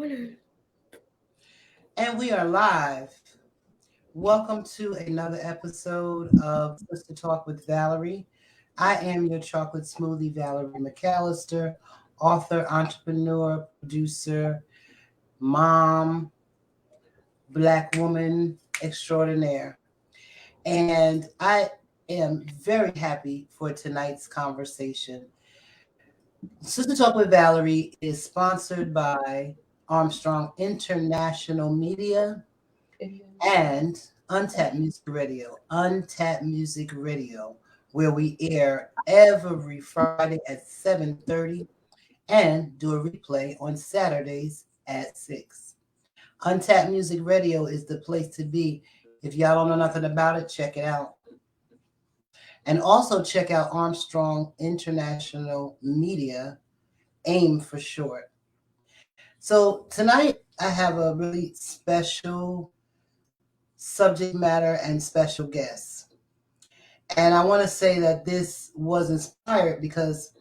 And we are live. Welcome to another episode of Sistah-talk with Valerie. I am your chocolate smoothie, Valerie McAllister, author, entrepreneur, producer, mom, black woman extraordinaire. And I am very happy for tonight's conversation. Sistah-talk with Valerie is sponsored by Armstrong International Media and Untapped Music Radio. Untapped Music Radio, where we air every Friday at 7:30 and do a replay on Saturdays at 6. Untapped Music Radio is the place to be. If y'all don't know nothing about it, check it out. And also check out Armstrong International Media, AIM for short. So tonight I have a really special subject matter and special guests. And I want to say that this was inspired because,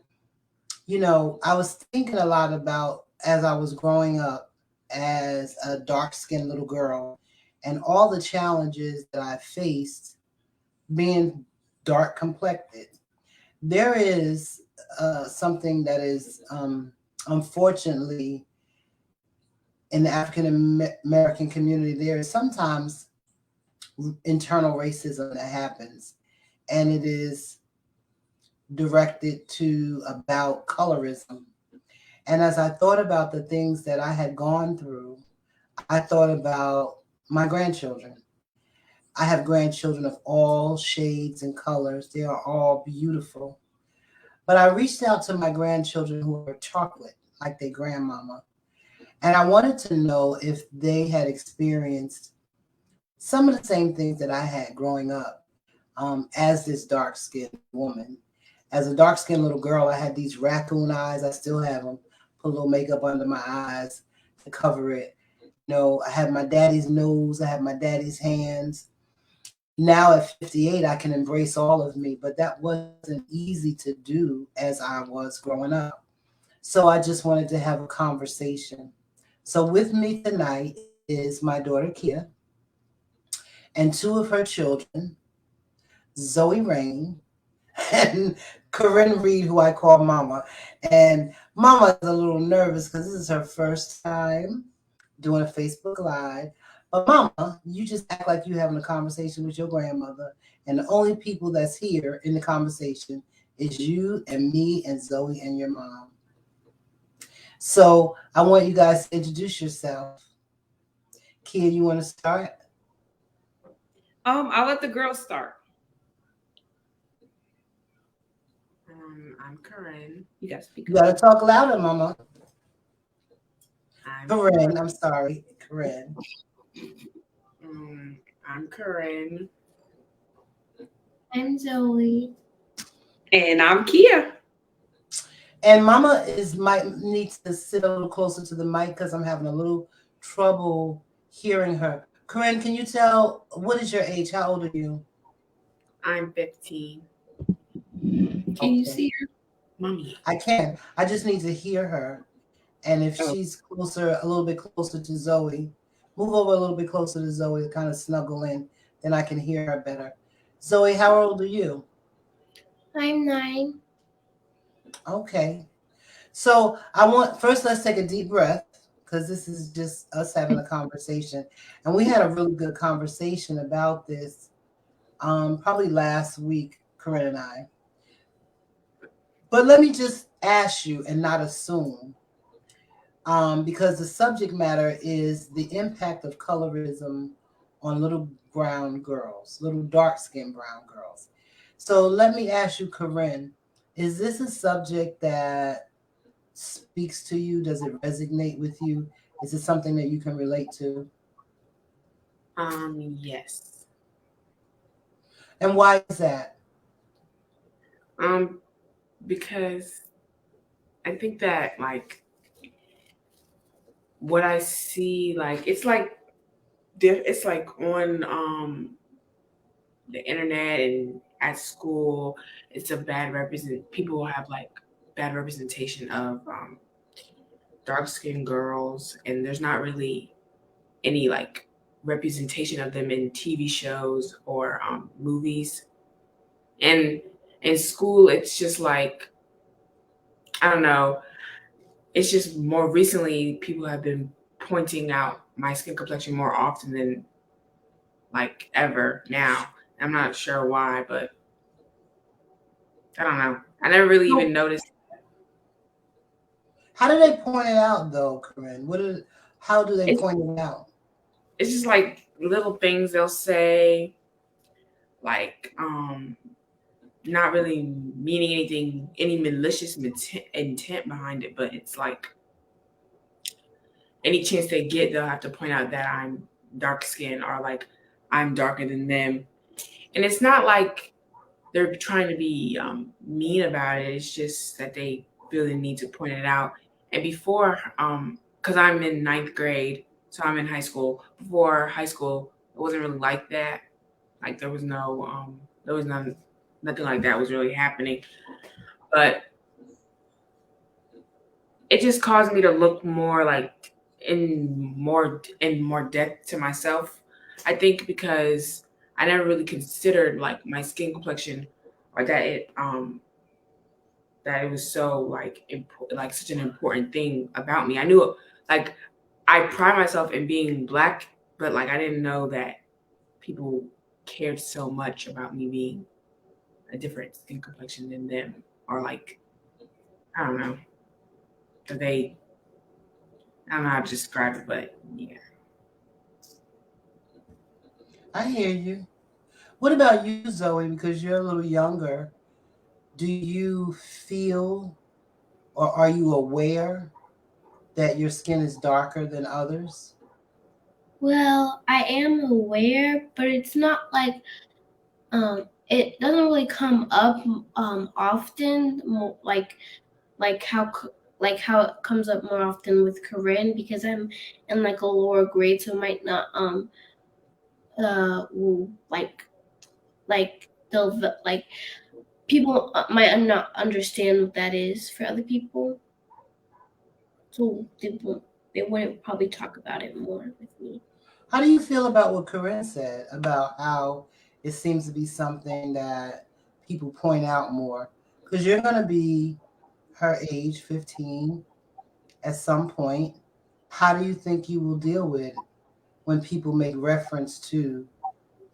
I was thinking a lot about as I was growing up as a dark skinned little girl and all the challenges that I faced being dark complected. There is something that is unfortunately in the African American community, there is sometimes internal racism that happens, and it is directed to about colorism. And as I thought about the things that I had gone through, I thought about my grandchildren. I have grandchildren of all shades and colors. They are all beautiful. But I reached out to my grandchildren who are chocolate, like their grandmama. And I wanted to know if they had experienced some of the same things that I had growing up as this dark skinned woman. As a dark skinned little girl, I had these raccoon eyes. I still have them. Put a little makeup under my eyes to cover it. I had my daddy's nose. I had my daddy's hands. Now at 58, I can embrace all of me, but that wasn't easy to do as I was growing up. So I just wanted to have a conversation. So with me tonight is my daughter Kia and two of her children, Zoe Rain and Corinne Reed, who I call Mama. And Mama is a little nervous because this is her first time doing a Facebook Live. But Mama, you just act like you're having a conversation with your grandmother. And the only people that's here in the conversation is you and me and Zoe and your mom. So I want you guys to introduce yourself. Kia, you want to start? I'll let the girls start. I'm Corinne. You gotta speak. You got to talk louder, Mama. I'm Corinne, I'm sorry, Corinne. I'm Corinne. I'm Zoe. And I'm Kia. And Mama might needs to sit a little closer to the mic because I'm having a little trouble hearing her. Corinne, can you tell what is your age? How old are you? I'm 15. Can you see her? Mommy. I can. I just need to hear her. And if she's closer, a little bit closer to Zoe, move over a little bit closer to Zoe to kind of snuggle in, then I can hear her better. Zoe, how old are you? I'm 9. Okay. So let's take a deep breath because this is just us having a conversation. And we had a really good conversation about this probably last week, Corinne and I. But let me just ask you and not assume, because the subject matter is the impact of colorism on little brown girls, little dark-skinned brown girls. So let me ask you, Corinne, is this a subject that speaks to you? Does it resonate with you? Is it something that you can relate to? Yes. And why is that? Because I think that what I see, it's like on the internet and at school, it's a bad people will have bad representation of dark skinned girls, and there's not really any like representation of them in TV shows or movies. And in school, it's just like, I don't know, it's just more recently people have been pointing out my skin complexion more often than like ever now. I'm not sure why, but I don't know. I never really even noticed. How do they point it out though, Corinne? How do they It's, point it out? it's just like little things they'll say, like not really meaning anything, any malicious intent behind it, but it's like any chance they get, they'll have to point out that I'm dark skinned or like I'm darker than them. And it's not like they're trying to be mean about it. It's just that they feel the need to point it out. And before, because I'm in ninth grade, so I'm in high school. Before high school, it wasn't really like that. Like there was nothing like that was really happening. But it just caused me to look more like in more depth to myself. I think because I never really considered like my skin complexion or that it was so like like such an important thing about me. I knew like I pride myself in being black, but like I didn't know that people cared so much about me being a different skin complexion than them, or like I don't know that they I don't know how to describe it, but yeah. I hear you. What about you, Zoe? Because you're a little younger. Do you feel or are you aware that your skin is darker than others? Well, I am aware, but it's not like it doesn't really come up often, like how it comes up more often with Corinne because I'm in like a lower grade, so it might not like they'll like people might not understand what that is for other people, so they wouldn't probably talk about it more with me. How do you feel about what Corinne said about how it seems to be something that people point out more? Because you're going to be her age, 15, at some point. How do you think you will deal with it when people make reference to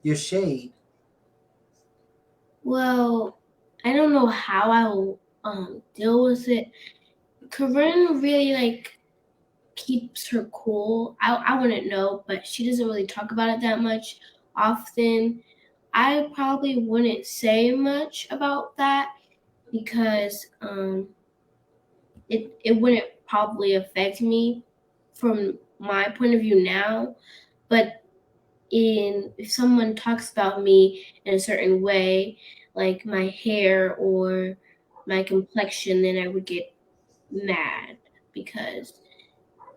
your shade? Well, I don't know how I will deal with it. Corinne really like keeps her cool. I wouldn't know, but she doesn't really talk about it that much often. I probably wouldn't say much about that because it wouldn't probably affect me from my point of view now. But if someone talks about me in a certain way, like my hair or my complexion, then I would get mad because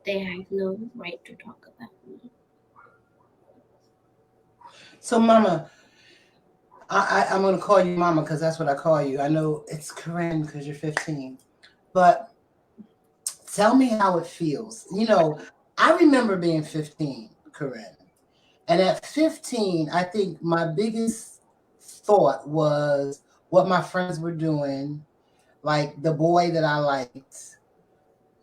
they have no right to talk about me. So, Mama, I'm going to call you Mama because that's what I call you. I know it's Corinne because you're 15, but tell me how it feels. I remember being 15, Corinne. And at 15, I think my biggest thought was what my friends were doing, like the boy that I liked,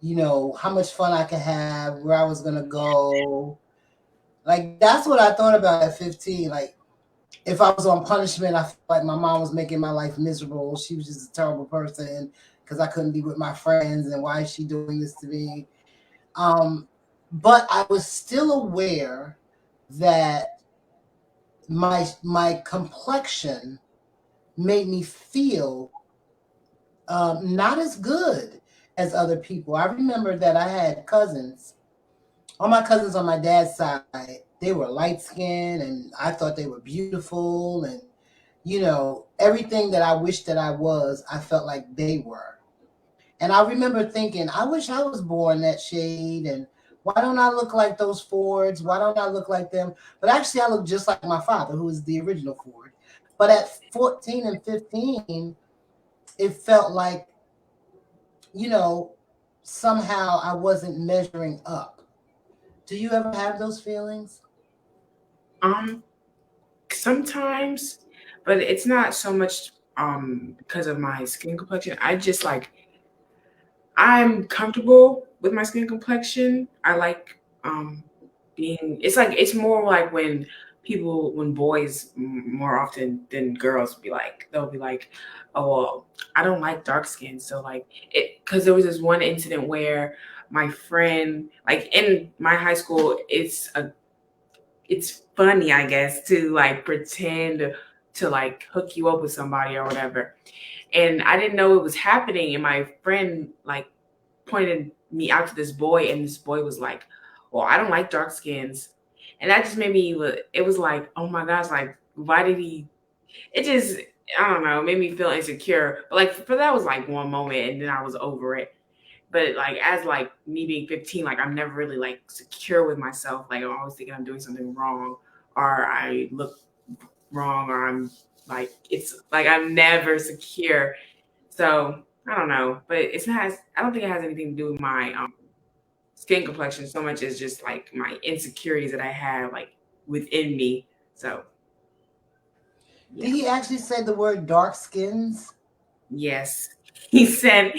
how much fun I could have, where I was going to go. Like, that's what I thought about at 15. Like, if I was on punishment, I felt like my mom was making my life miserable. She was just a terrible person because I couldn't be with my friends. And why is she doing this to me? But I was still aware that my complexion made me feel not as good as other people. I remember that I had cousins. All my cousins on my dad's side, they were light skinned and I thought they were beautiful and everything that I wished that I was, I felt like they were. And I remember thinking, I wish I was born that shade and why don't I look like those Fords? Why don't I look like them? But actually I look just like my father, who is the original Ford. But at 14 and 15, it felt like, you know, somehow I wasn't measuring up. Do you ever have those feelings? Um, Sometimes, but it's not so much because of my skin complexion. I just like I'm comfortable with my skin complexion. I like being it's like it's more like when boys more often than girls be like they'll be like, oh well, I don't like dark skin. So like it because there was this one incident where my friend like in my high school it's funny, I guess, to like pretend to like hook you up with somebody or whatever. And I didn't know it was happening. And my friend like pointed me out to this boy, and this boy was like, well, I don't like dark skins. And that just made me, it was like, oh my gosh, like, why did he, it just, I don't know, made me feel insecure. But like, for that was like one moment, and then I was over it. But like as like me being 15, like I'm never really like secure with myself. Like I'm always thinking I'm doing something wrong, or I look wrong, or I'm like it's like I'm never secure. So I don't know, but it's not. I don't think it has anything to do with my skin complexion so much as just like my insecurities that I have like within me. So Did yeah, he actually say the word dark skins? yes, he said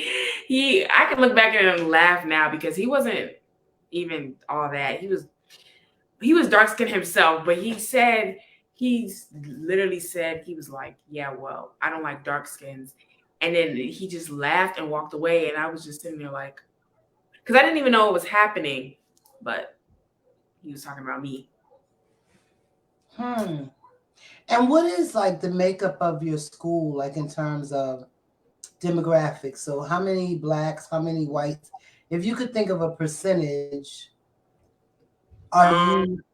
he. I can look back at him and laugh now because he wasn't even all that. He was dark skinned himself, but he's literally said he was like, yeah, well, I don't like dark skins. And then he just laughed and walked away. And I was just sitting there like, because I didn't even know what was happening, but he was talking about me. Hmm. And what is like the makeup of your school, like in terms of demographics? So how many blacks, how many whites? If you could think of a percentage, are Um, you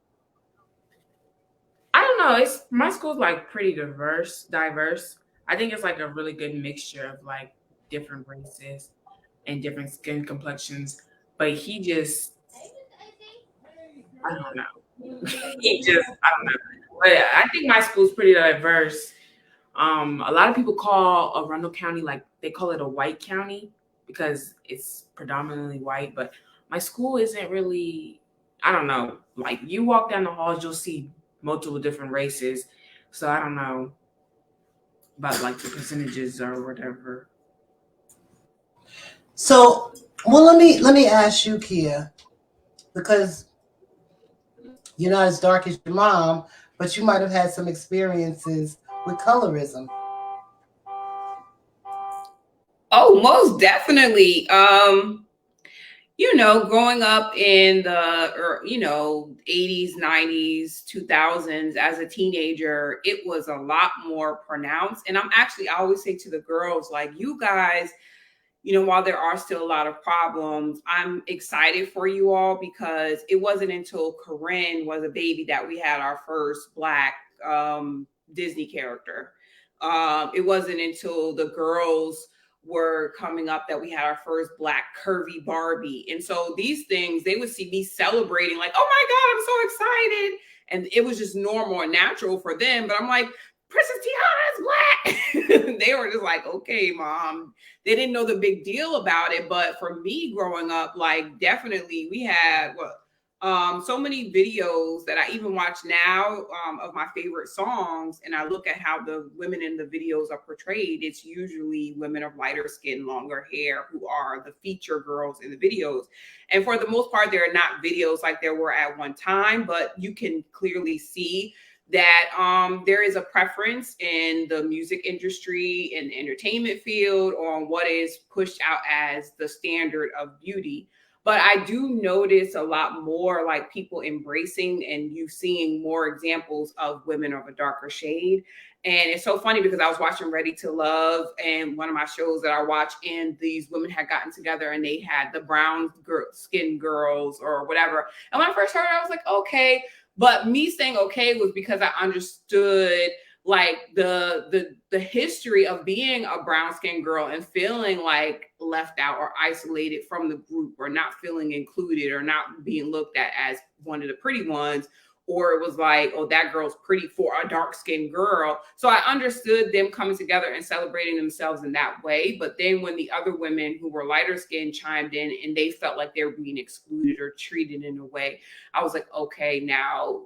I don't know. It's my school's like pretty diverse. I think it's like a really good mixture of like different races and different skin complexions. But he just, I don't know. He just, I don't know. But I think my school's pretty diverse. A lot of people call Arundel County like they call it a white county because it's predominantly white. But my school isn't really. I don't know. Like you walk down the halls, you'll see multiple different races. So I don't know about like the percentages or whatever. so well let me ask you, Kia, because you're not as dark as your mom, but you might have had some experiences with colorism. Oh, most definitely. Growing up in the 80s, 90s, 2000s as a teenager, it was a lot more pronounced. And I always say to the girls, like, you guys, while there are still a lot of problems, I'm excited for you all because it wasn't until Corinne was a baby that we had our first Black Disney character. It wasn't until the girls were coming up that we had our first Black curvy Barbie. And so these things, they would see me celebrating, like, oh my God, I'm so excited. And it was just normal and natural for them. But I'm like, Princess Tiana is Black. They were just like, okay, mom. They didn't know the big deal about it. But for me growing up, like definitely we had so many videos that I even watch now of my favorite songs, and I look at how the women in the videos are portrayed. It's usually women of lighter skin, longer hair, who are the feature girls in the videos. And for the most part, there are not videos like there were at one time, but you can clearly see that there is a preference in the music industry and entertainment field on what is pushed out as the standard of beauty. But I do notice a lot more like people embracing and you seeing more examples of women of a darker shade. And it's so funny because I was watching Ready to Love and one of my shows that I watch, and these women had gotten together and they had the brown skin girls or whatever. And when I first heard it, I was like, okay. But me saying okay was because I understood like the history of being a brown skinned girl and feeling like left out or isolated from the group or not feeling included or not being looked at as one of the pretty ones or it was like, oh, that girl's pretty for a dark-skinned girl. So I understood them coming together and celebrating themselves in that way. But then when the other women who were lighter skinned chimed in and they felt like they were being excluded or treated in a way, I was like, okay, now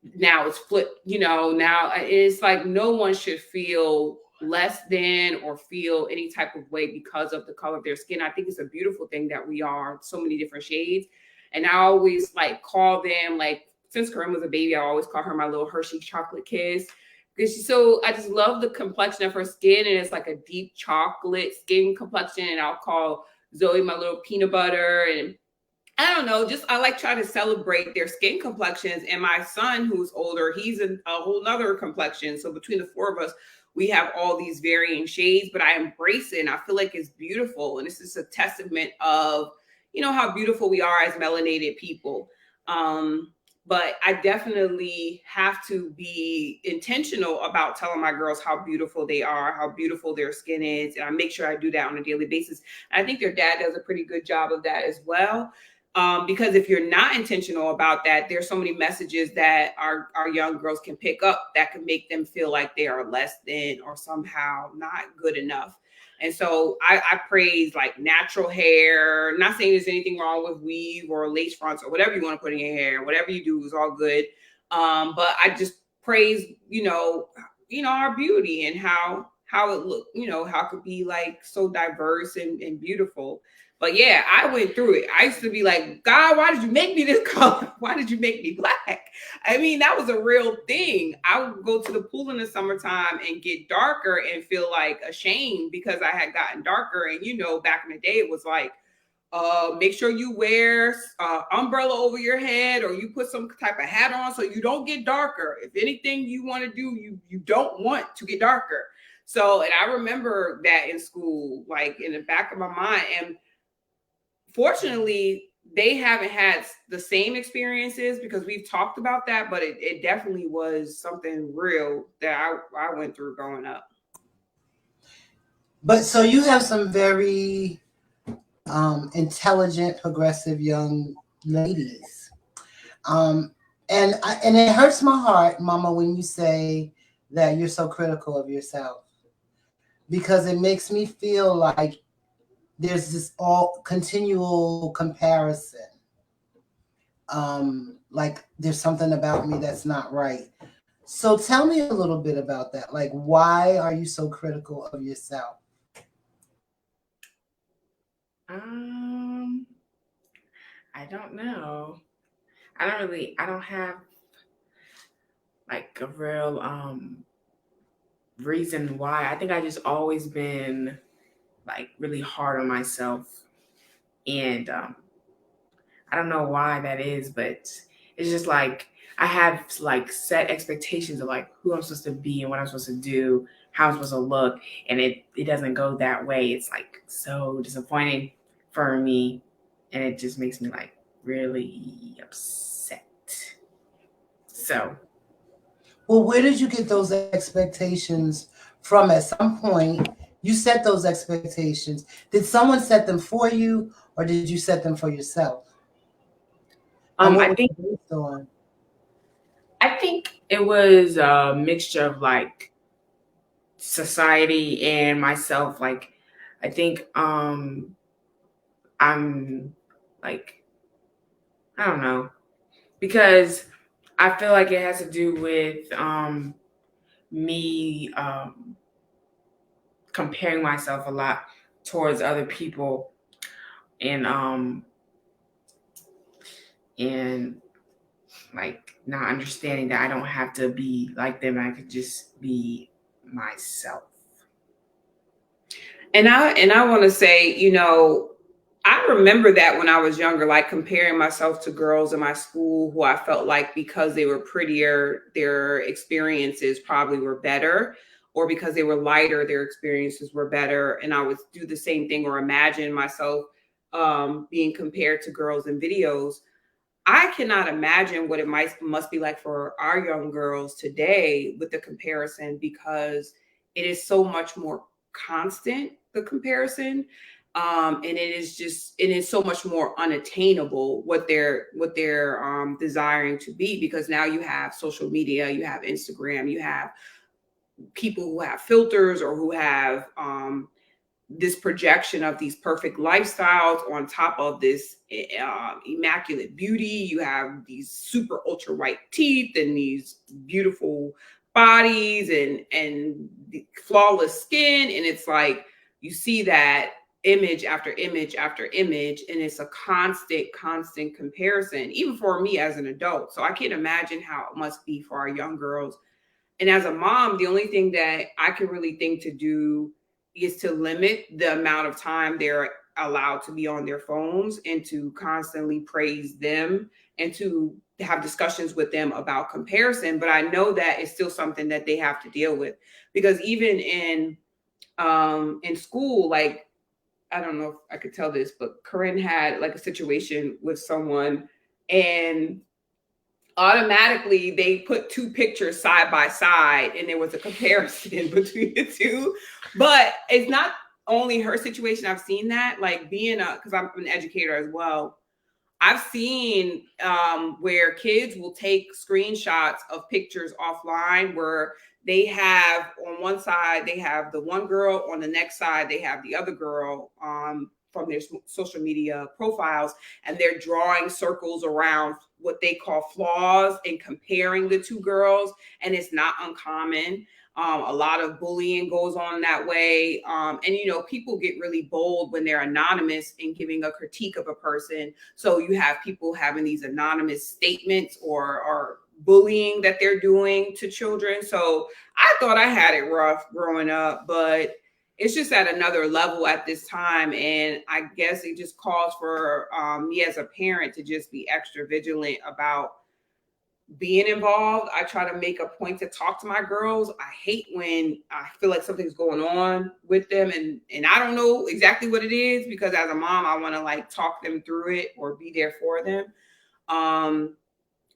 it's flipped, now it's like no one should feel less than or feel any type of way because of the color of their skin. I think it's a beautiful thing that we are so many different shades. And I always like call them, like, since Corinne was a baby, I always call her my little Hershey chocolate kiss, because I just love the complexion of her skin, and it's like a deep chocolate skin complexion. And I'll call Zoe my little peanut butter, and I don't know, just I like try to celebrate their skin complexions. And my son, who's older, he's a whole nother complexion. So between the four of us, we have all these varying shades, but I embrace it and I feel like it's beautiful. And this is a testament of, how beautiful we are as melanated people. But I definitely have to be intentional about telling my girls how beautiful they are, how beautiful their skin is. And I make sure I do that on a daily basis. And I think their dad does a pretty good job of that as well. Because if you're not intentional about that, there's so many messages that our young girls can pick up that can make them feel like they are less than or somehow not good enough. And so I praise like natural hair. Not saying there's anything wrong with weave or lace fronts or whatever you want to put in your hair. Whatever you do is all good. But I just praise, our beauty and how it look, how it could be like so diverse and beautiful. But yeah, I went through it. I used to be like, God, why did you make me this color? Why did you make me black? I mean, that was a real thing. I would go to the pool in the summertime and get darker and feel like ashamed because I had gotten darker. And, back in the day, it was like, make sure you wear umbrella over your head or you put some type of hat on so you don't get darker. If anything you want to do, you don't want to get darker. So, and I remember that in school, like in the back of my mind. And fortunately, they haven't had the same experiences because we've talked about that, but it definitely was something real that I went through growing up. But so you have some very intelligent, progressive young ladies. And it hurts my heart, Mama, when you say that you're so critical of yourself, because it makes me feel like there's this all continual comparison. Like there's something about me that's not right. So tell me a little bit about that. Like, why are you so critical of yourself? I don't know. I don't have like a real reason why. I think I just always been like really hard on myself, and I don't know why that is, but it's just like I have like set expectations of like who I'm supposed to be and what I'm supposed to do, how I'm supposed to look, and it doesn't go that way. It's like so disappointing for me, and it just makes me like really upset. So, Well, where did you get those expectations from? At some point, you set those expectations. Did someone set them for you, or did you set them for yourself? And what I was think it based on? it was a mixture of like society and myself. Like, I think I'm like, I don't know, because I feel like it has to do with me comparing myself a lot towards other people, and and like not understanding that I don't have to be like them. I could just be myself. And I want to say, I remember that when I was younger, like comparing myself to girls in my school who I felt like because they were prettier, their experiences probably were better, or because they were lighter, their experiences were better. And I would do the same thing or imagine myself being compared to girls in videos. I cannot imagine what it must be like for our young girls today with the comparison, because it is so much more constant, the comparison. And it is just, it is so much more unattainable what they're desiring to be, because now you have social media, you have Instagram, you have people who have filters or who have this projection of these perfect lifestyles on top of this immaculate beauty. You have these super ultra white teeth and these beautiful bodies and flawless skin, and it's like you see that image after image after image, and it's a constant comparison, even for me as an adult. So I can't imagine how it must be for our young girls. And as a mom, the only thing that I can really think to do is to limit the amount of time they're allowed to be on their phones, and to constantly praise them and to have discussions with them about comparison. But I know that it's still something that they have to deal with, because even in school, like, I don't know if I could tell this, but Corinne had like a situation with someone, and automatically they put two pictures side by side and there was a comparison between the two. But it's not only her situation. I've seen that, like, being because I'm an educator as well. I've seen where kids will take screenshots of pictures offline, where they have on one side, they have the one girl, on the next side, they have the other girl from their social media profiles, and they're drawing circles around what they call flaws and comparing the two girls. And it's not uncommon. A lot of bullying goes on that way. And, you know, people get really bold when they're anonymous and giving a critique of a person. So you have people having these anonymous statements or bullying that they're doing to children. So I thought I had it rough growing up, but it's just at another level at this time. And I guess it just calls for me as a parent to just be extra vigilant about being involved. I try to make a point to talk to my girls. I hate when I feel like something's going on with them and I don't know exactly what it is, because as a mom, I want to like talk them through it or be there for them.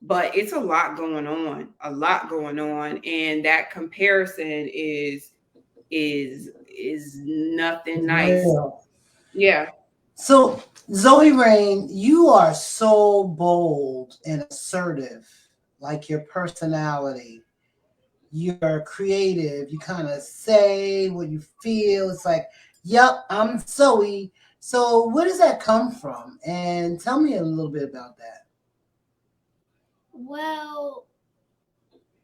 But it's a lot going on. And that comparison is nothing nice. Real. Yeah. So, Zoe Rain, you are so bold and assertive, like your personality. You're creative. You kind of say what you feel. It's like, yep, I'm Zoe. So, where does that come from? And tell me a little bit about that. Well,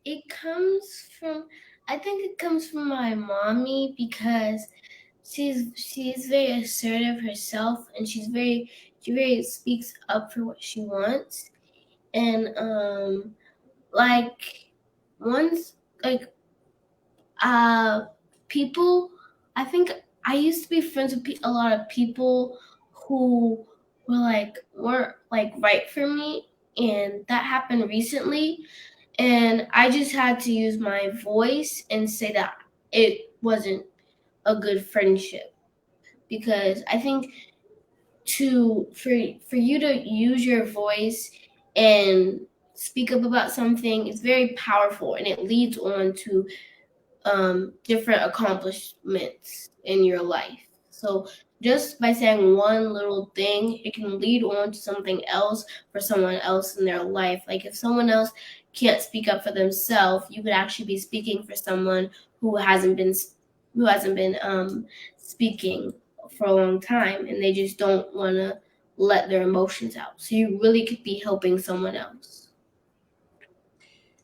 it comes from, I think it comes from my mommy, because she's very assertive herself, and she very speaks up for what she wants. And like once, like people, I think I used to be friends with a lot of people who weren't like right for me, and that happened recently. And I just had to use my voice and say that it wasn't a good friendship, because I think for you to use your voice and speak up about something is very powerful, and it leads on to different accomplishments in your life. So just by saying one little thing, it can lead on to something else for someone else in their life. Like if someone else can't speak up for themselves, you could actually be speaking for someone who hasn't been speaking for a long time, and they just don't want to let their emotions out. So you really could be helping someone else.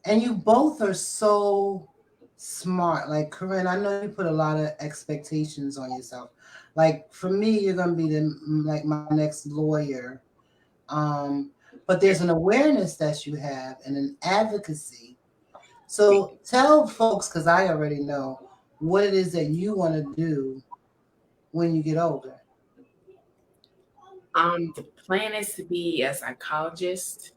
And you both are so smart. Like Corinne, I know you put a lot of expectations on yourself. Like for me, you're gonna be the like my next lawyer. Um, but there's an awareness that you have and an advocacy. So tell folks, because I already know what it is that you want to do when you get older. The plan is to be a psychologist,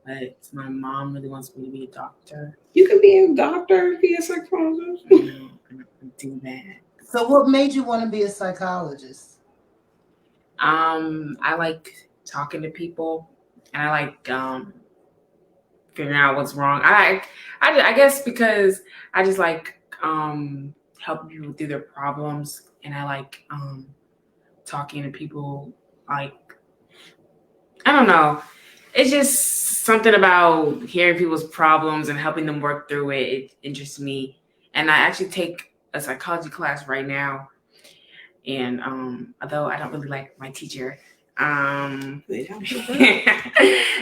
but my mom really wants me to be a doctor. You can be a doctor, be a psychologist. I'm not gonna do that. So what made you want to be a psychologist? I like talking to people, and I like figuring out what's wrong. I guess because I just like helping people through their problems, and I like talking to people. Like, I don't know. It's just something about hearing people's problems and helping them work through it. It interests me. And I actually take a psychology class right now. And although I don't really like my teacher,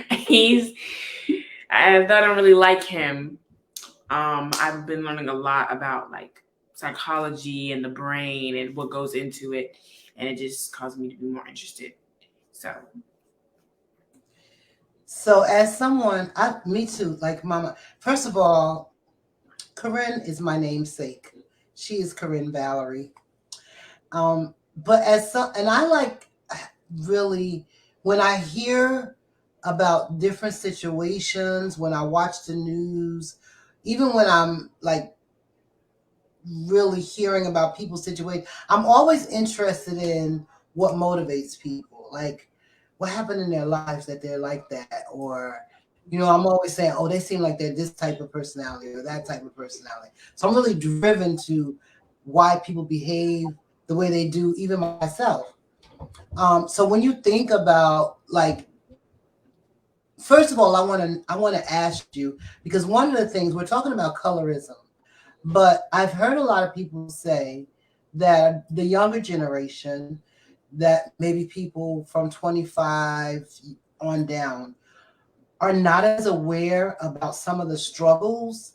he's I don't really like him. I've been learning a lot about like psychology and the brain and what goes into it, and it just caused me to be more interested. So as someone, me too, like Mama. First of all, Corinne is my namesake. She is Corinne Valerie. But as some, and I like really when I hear about different situations, when I watch the news, even when I'm like really hearing about people's situation, I'm always interested in what motivates people. Like what happened in their lives that they're like that, or I'm always saying, oh, they seem like they're this type of personality or that type of personality. So I'm really driven to why people behave the way they do, even myself. So when you think about like, first of all, I want to ask you because one of the things we're talking about colorism, but I've heard a lot of people say that the younger generation, that maybe people from 25 on down, are not as aware about some of the struggles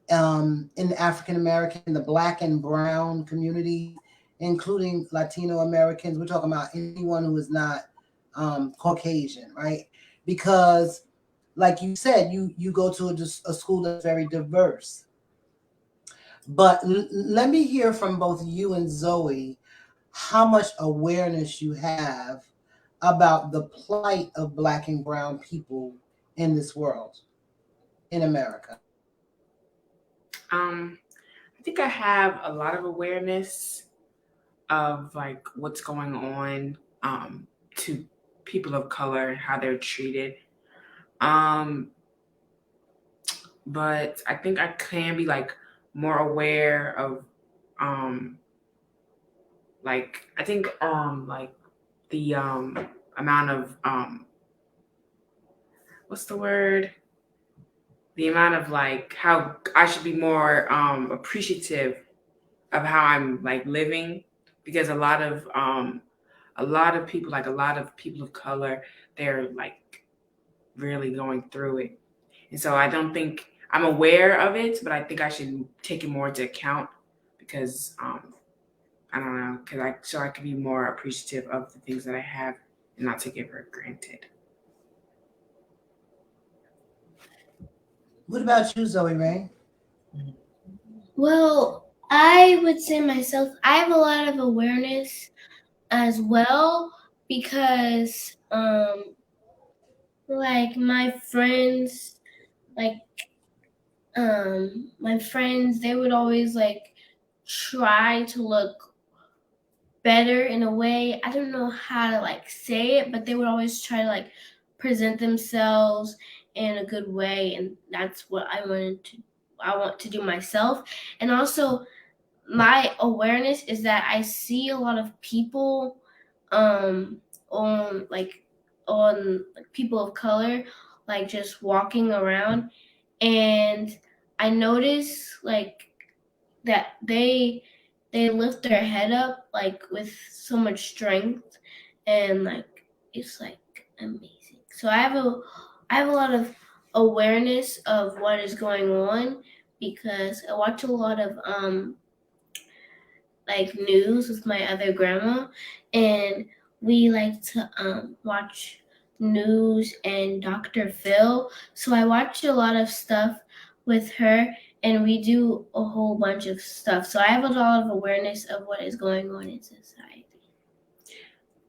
in the African American, the Black and Brown communities, including Latino Americans. We're talking about anyone who is not Caucasian, right? Because, like you said, you go to a school that's very diverse. But let me hear from both you and Zoe how much awareness you have about the plight of Black and Brown people in this world, in America. I think I have a lot of awareness of like what's going on to people of color and how they're treated. Um, but I think I can be like more aware of like I think like the amount of what's the word? The amount of like how I should be more appreciative of how I'm like living, because a lot of people, like a lot of people of color, they're like really going through it. And so I don't think I'm aware of it, but I think I should take it more into account because I don't know, because I can be more appreciative of the things that I have and not take it for granted. What about you, Zoe Ray? Well, I would say myself, I have a lot of awareness as well because like like my friends, they would always like try to look better in a way. I don't know how to like say it, but they would always try to like present themselves in a good way, and that's what I want to do myself. And also my awareness is that I see a lot of people um on like people of color like just walking around, and I notice like that they lift their head up like with so much strength, and like it's like amazing. So I have a lot of awareness of what is going on because I watch a lot of like news with my other grandma, and we like to watch news and Dr. Phil. So I watch a lot of stuff with her, and we do a whole bunch of stuff. So I have a lot of awareness of what is going on in society.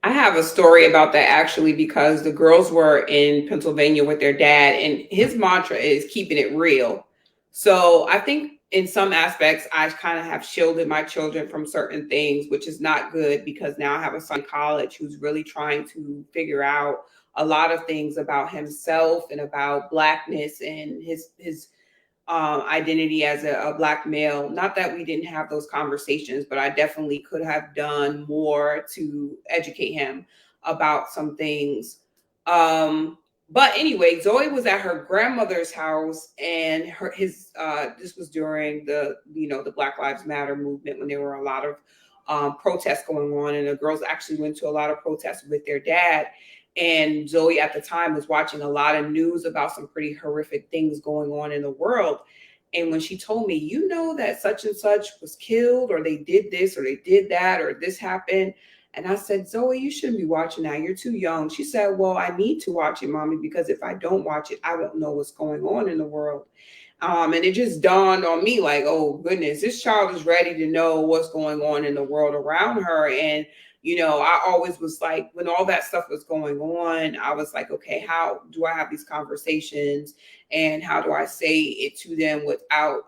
I have a story about that actually because the girls were in Pennsylvania with their dad, and his mantra is keeping it real. So I think in some aspects, I kind of have shielded my children from certain things, which is not good because now I have a son in college who's really trying to figure out a lot of things about himself and about blackness and his identity as a black male. Not that we didn't have those conversations, but I definitely could have done more to educate him about some things. But anyway, Zoe was at her grandmother's house, and his this was during the the Black Lives Matter movement, when there were a lot of protests going on, and the girls actually went to a lot of protests with their dad. And Zoe at the time was watching a lot of news about some pretty horrific things going on in the world. And when she told me, that such and such was killed, or they did this, or they did that, or this happened. And I said, Zoe, you shouldn't be watching that. You're too young. She said, well, I need to watch it, mommy, because if I don't watch it, I won't know what's going on in the world. And it just dawned on me like, oh goodness, this child is ready to know what's going on in the world around her. And I always was like, when all that stuff was going on, I was like, okay, how do I have these conversations, and how do I say it to them without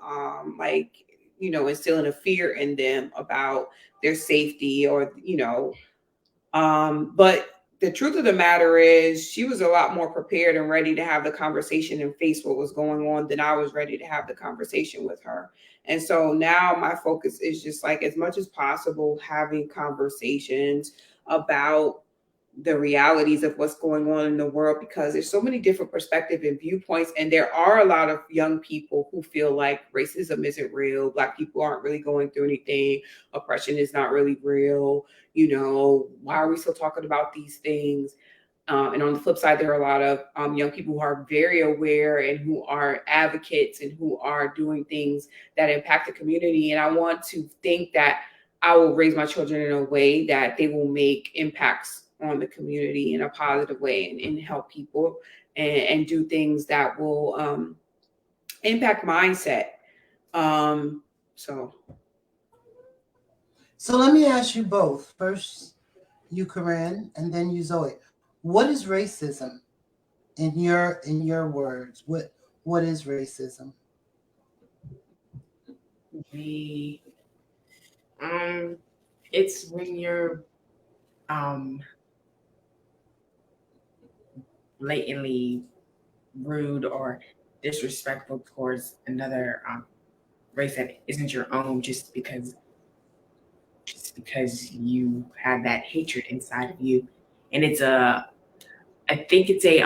like, instilling a fear in them about their safety, or but the truth of the matter is, she was a lot more prepared and ready to have the conversation and face what was going on than I was ready to have the conversation with her. And so now my focus is just like, as much as possible, having conversations about the realities of what's going on in the world, because there's so many different perspectives and viewpoints, and there are a lot of young people who feel like racism isn't real, black people aren't really going through anything, oppression is not really real. Why are we still talking about these things? And on the flip side, there are a lot of young people who are very aware and who are advocates and who are doing things that impact the community. And I want to think that I will raise my children in a way that they will make impacts on the community in a positive way, and help people, and do things that will impact mindset. So So let me ask you both. First, you, Corinne, and then you, Zoe. What is racism in your words? What is racism? The it's when you're um blatantly rude or disrespectful towards another race that isn't your own, just because you have that hatred inside of you. And I think it's a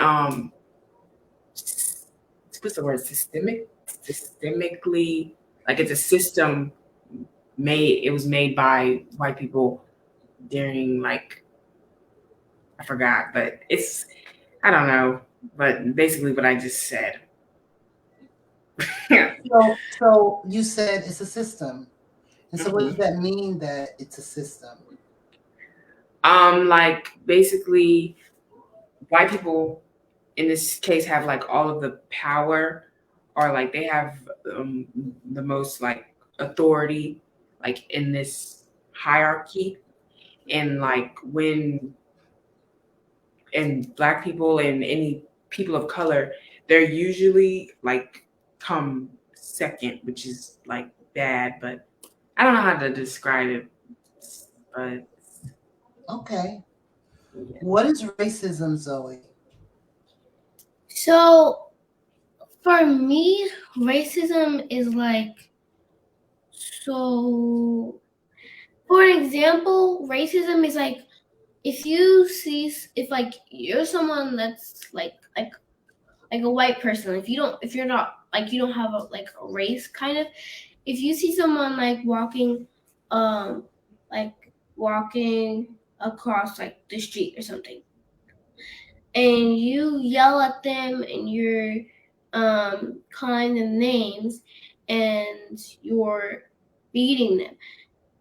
what's the word, systemically, like it's a system it was made by white people during, like, I forgot, but I don't know, but basically what I just said. So you said it's a system. And so what does that mean that it's a system? Like, basically, white people in this case have like all of the power, or like they have the most like authority, like in this hierarchy. And like when and black people and any people of color, they're usually like come second, which is like bad, but I don't know how to describe it. But Okay. What is racism, Zoe? So for me, racism is like, so for example, racism is like, if like you're someone that's like a white person, if you're not, like, you don't have a race kind of, if you see someone um like walking across like the street or something, and you yell at them and you're calling them names and you're beating them,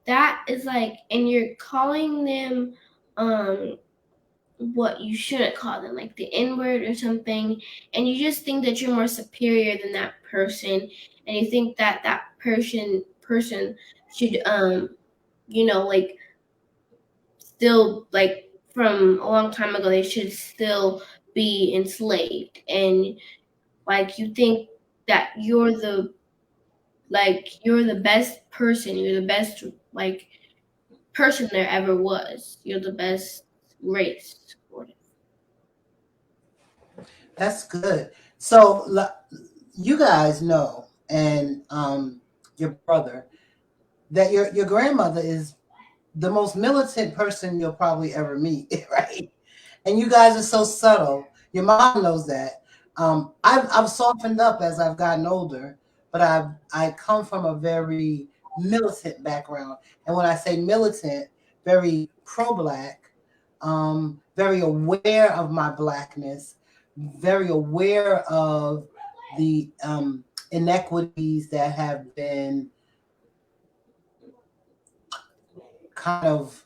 that is like, and you're calling them what you shouldn't call them, like the N-word or something, and you just think that you're more superior than that person, and you think that that person should like, still, like, from a long time ago, they should still be enslaved, and like you think that you're the best person, you're the best like person there ever was, you're the best race. That's good. So you guys know, and your brother, that your grandmother is the most militant person you'll probably ever meet, right? And you guys are so subtle. Your mom knows that. I've softened up as I've gotten older, but I come from a very militant background, and when I say militant, very pro-black, very aware of my blackness, very aware of the inequities that have been kind of,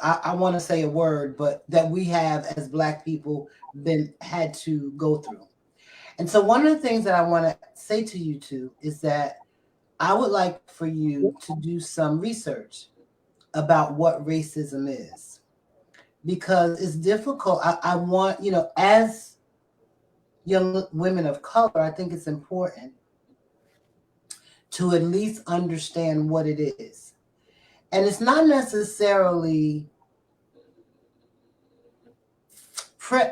I want to say a word, but that we have as Black people been had to go through. And so one of the things that I want to say to you two is that I would like for you to do some research about what racism is, because it's difficult. I want, as young women of color, I think it's important to at least understand what it is. And it's not necessarily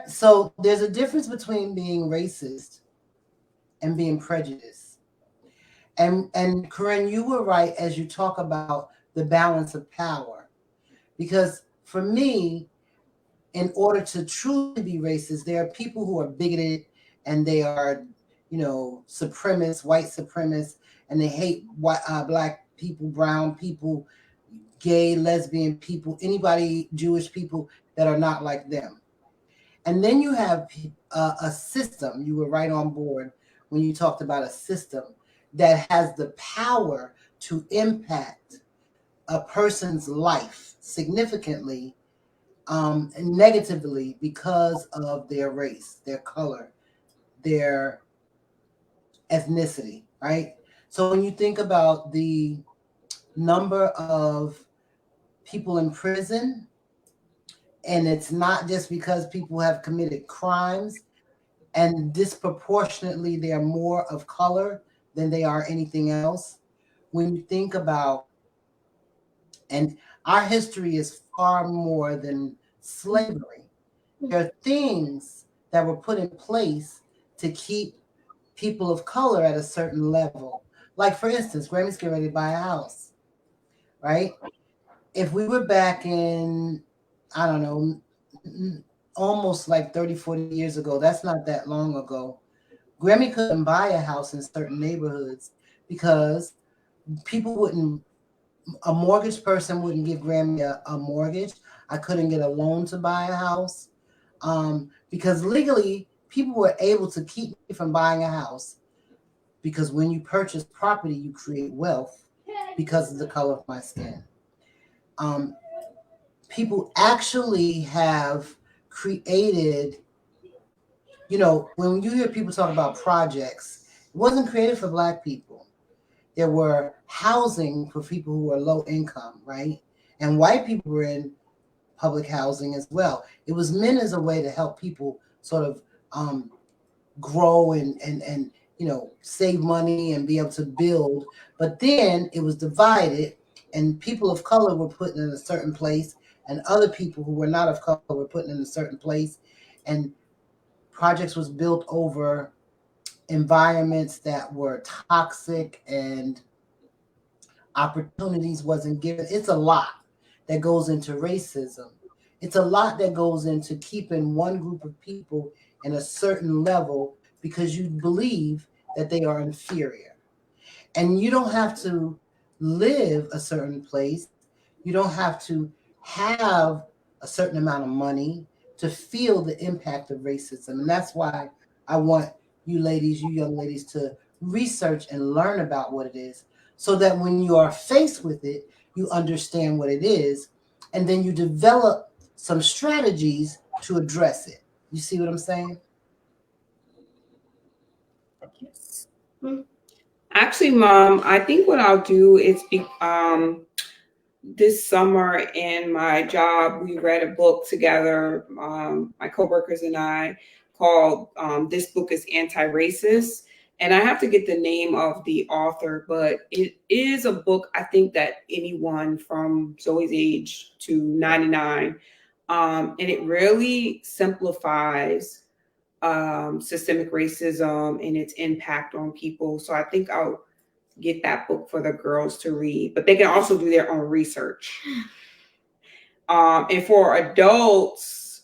so there's a difference between being racist and being prejudiced. And Corinne, you were right as you talk about the balance of power. Because for me, in order to truly be racist, there are people who are bigoted and they are, supremacists, white supremacists, and they hate black people, brown people, gay, lesbian people, anybody, Jewish people that are not like them. And then you have a system. You were right on board when you talked about a system that has the power to impact a person's life significantly, negatively, because of their race, their color, their ethnicity, right? So when you think about the number of people in prison, and it's not just because people have committed crimes, and disproportionately they are more of color than they are anything else. When you think about, and our history is far more than slavery, there are things that were put in place to keep people of color at a certain level. Like, for instance, Grammy's getting ready to buy a house, right? If we were back in, I don't know, almost like 30, 40 years ago, that's not that long ago, Grammy couldn't buy a house in certain neighborhoods because people wouldn't, a mortgage person wouldn't give Grammy a mortgage. I couldn't get a loan to buy a house, because legally people were able to keep me from buying a house, because when you purchase property, you create wealth because of the color of my skin. Um, People actually have created, when you hear people talk about projects, it wasn't created for Black people. There were housing for people who were low income, right? And white people were in public housing as well. It was meant as a way to help people sort of grow and save money and be able to build. But then it was divided, and people of color were put in a certain place, and other people who were not of color were put in a certain place. And projects was built over environments that were toxic, and opportunities wasn't given. It's a lot that goes into racism. It's a lot that goes into keeping one group of people in a certain level because you believe that they are inferior. And you don't have to live a certain place. You don't have to have a certain amount of money to feel the impact of racism. And that's why I want you ladies, you young ladies, to research and learn about what it is, so that when you are faced with it, you understand what it is, and then you develop some strategies to address it. You see what I'm saying? Yes. Actually, Mom, I think what I'll do is this summer in my job, we read a book together, my coworkers and I, called This Book is Anti-Racist. And I have to get the name of the author, but it is a book I think that anyone from Zoe's age to 99, and it really simplifies systemic racism and its impact on people. So I think I'll get that book for the girls to read, but they can also do their own research. And for adults,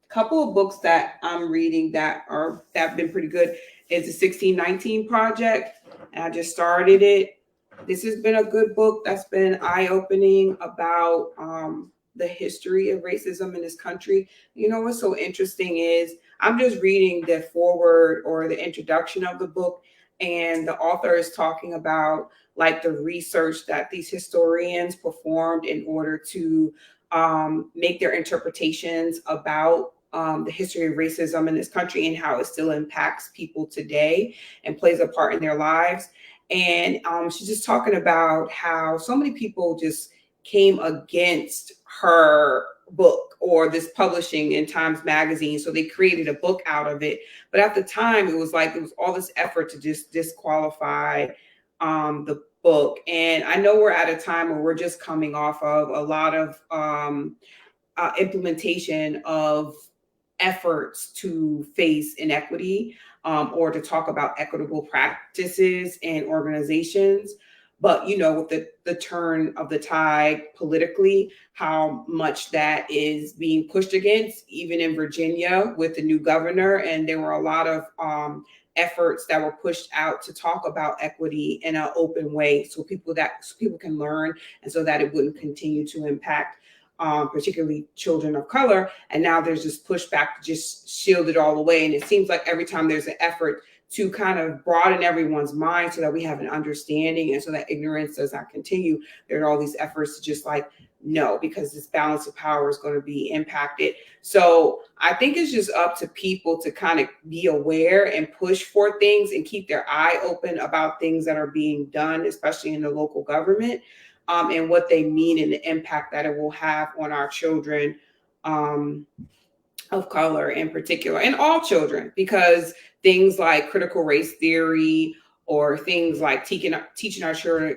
couple of books that I'm reading that have been pretty good is the 1619 Project. And I just started it. This has been a good book that's been eye-opening about the history of racism in this country. You know what's so interesting is I'm just reading the foreword or the introduction of the book, and the author is talking about like the research that these historians performed in order to make their interpretations about the history of racism in this country and how it still impacts people today and plays a part in their lives. And she's just talking about how so many people just came against her book or this publishing in Times Magazine. So they created a book out of it. But at the time, it was like it was all this effort to just disqualify the book. And I know we're at a time where we're just coming off of a lot of implementation of efforts to face inequity or to talk about equitable practices and organizations. But you know, with the turn of the tide politically, how much that is being pushed against, even in Virginia with the new governor. And there were a lot of efforts that were pushed out to talk about equity in an open way, so people can learn, and so that it wouldn't continue to impact particularly children of color. And now there's this pushback to just shield it all away. And it seems like every time there's an effort to kind of broaden everyone's mind so that we have an understanding and so that ignorance does not continue, there are all these efforts to just like, no, because this balance of power is going to be impacted. So I think it's just up to people to kind of be aware and push for things and keep their eye open about things that are being done, especially in the local government. And what they mean and the impact that it will have on our children of color in particular, and all children, because things like critical race theory or things like teaching our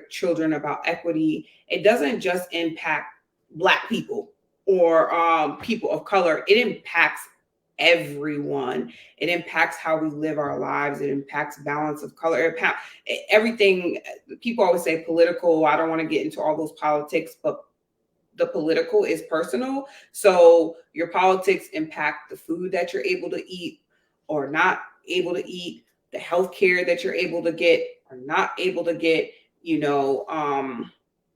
children about equity, it doesn't just impact Black people or people of color. It impacts everyone. It impacts how we live our lives. It impacts balance of color. Everything. People always say political. I don't want to get into all those politics, but the political is personal. So your politics impact the food that you're able to eat or not able to eat, the health care that you're able to get or not able to get. You know,